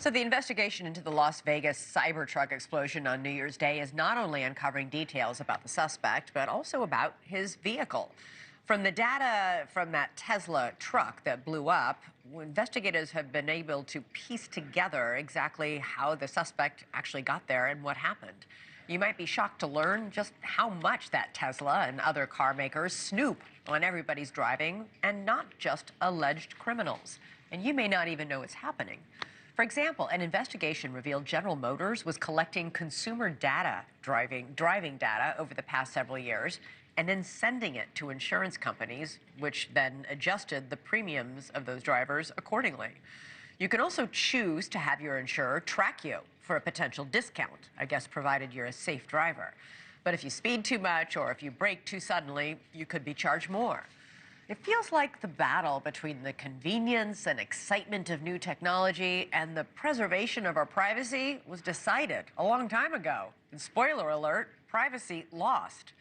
So the investigation into the Las Vegas Cybertruck explosion on New Year's Day is not only uncovering details about the suspect, but also about his vehicle. From the data from that Tesla truck that blew up, investigators have been able to piece together exactly how the suspect actually got there and what happened. You might be shocked to learn just how much that Tesla and other car makers snoop on everybody's driving, and not just alleged criminals. And you may not even know it's happening. For example, an investigation revealed General Motors was collecting consumer data, driving data over the past several years, and then sending it to insurance companies, which then adjusted the premiums of those drivers accordingly. You can also choose to have your insurer track you for a potential discount, I guess, provided you're a safe driver. But if you speed too much or if you brake too suddenly, you could be charged more. It feels like the battle between the convenience and excitement of new technology and the preservation of our privacy was decided a long time ago. And spoiler alert, privacy lost.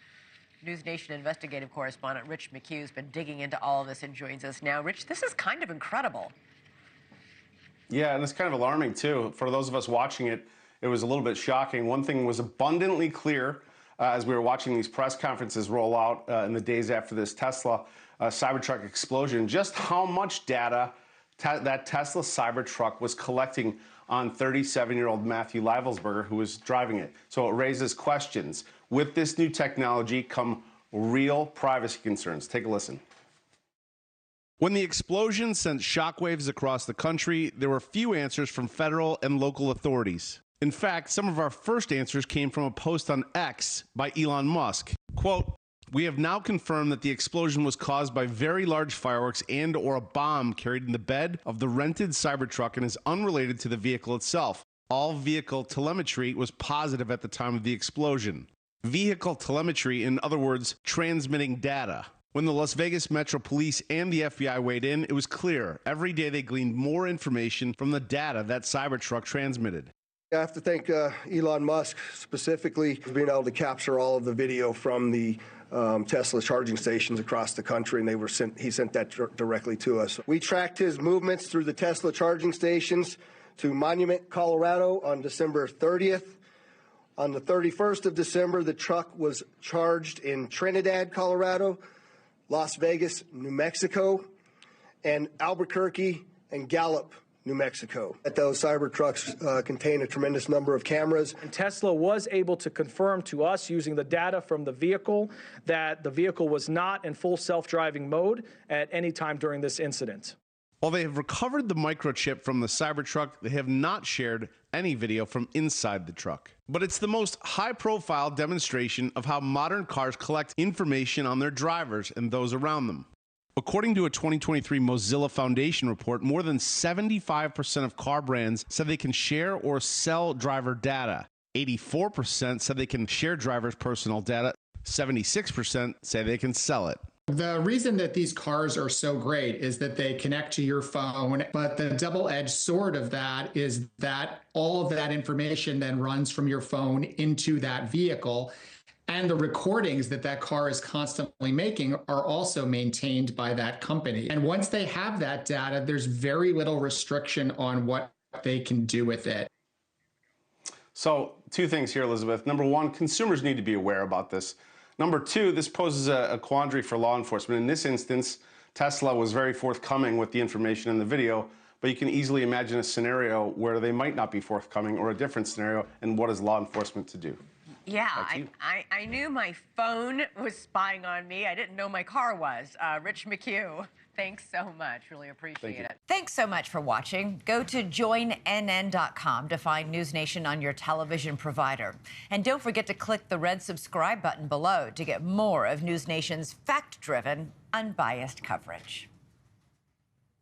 NewsNation investigative correspondent Rich McHugh has been digging into all of this and joins us now. Rich, this is kind of incredible. Yeah, and it's kind of alarming, too. For those of us watching it, it was a little bit shocking. One thing was abundantly clear as we were watching these press conferences roll out in the days after this Tesla Cybertruck explosion, just how much data that Tesla Cybertruck was collecting on 37-year-old Matthew Leibelsberger, who was driving it. So it raises questions. With this new technology come real privacy concerns. Take a listen. When the explosion sent shockwaves across the country, there were few answers from federal and local authorities. In fact, some of our first answers came from a post on X by Elon Musk. Quote, "We have now confirmed that the explosion was caused by very large fireworks and/or a bomb carried in the bed of the rented Cybertruck and is unrelated to the vehicle itself. All vehicle telemetry was positive at the time of the explosion." Vehicle telemetry, in other words, transmitting data. When the Las Vegas Metro Police and the FBI weighed in, it was clear. Every day they gleaned more information from the data that Cybertruck transmitted. I have to thank Elon Musk specifically for being able to capture all of the video from the Tesla charging stations across the country, and he sent that directly to us. We tracked his movements through the Tesla charging stations to Monument, Colorado on December 30th. On the 31st of December, the truck was charged in Trinidad, Colorado, Las Vegas, New Mexico, and Albuquerque and Gallup, New Mexico. Those Cybertrucks contain a tremendous number of cameras. And Tesla was able to confirm to us using the data from the vehicle that the vehicle was not in full self-driving mode at any time during this incident. While they have recovered the microchip from the Cybertruck, they have not shared any video from inside the truck. But it's the most high-profile demonstration of how modern cars collect information on their drivers and those around them. According to a 2023 Mozilla Foundation report, more than 75% of car brands said they can share or sell driver data. 84% said they can share drivers' personal data. 76% say they can sell it. The reason that these cars are so great is that they connect to your phone, but the double-edged sword of that is that all of that information then runs from your phone into that vehicle. And the recordings that that car is constantly making are also maintained by that company. And once they have that data, there's very little restriction on what they can do with it. So, two things here, Elizabeth. Number one, consumers need to be aware about this. Number two, this poses a quandary for law enforcement. In this instance, Tesla was very forthcoming with the information in the video, but you can easily imagine a scenario where they might not be forthcoming, or a different scenario, and what is law enforcement to do? Yeah, I knew my phone was spying on me. I didn't know my car was. Rich McHugh, thanks so much. Really appreciate it. Thanks so much for watching. Go to joinnn.com to find NewsNation on your television provider. And don't forget to click the red subscribe button below to get more of NewsNation's fact-driven, unbiased coverage.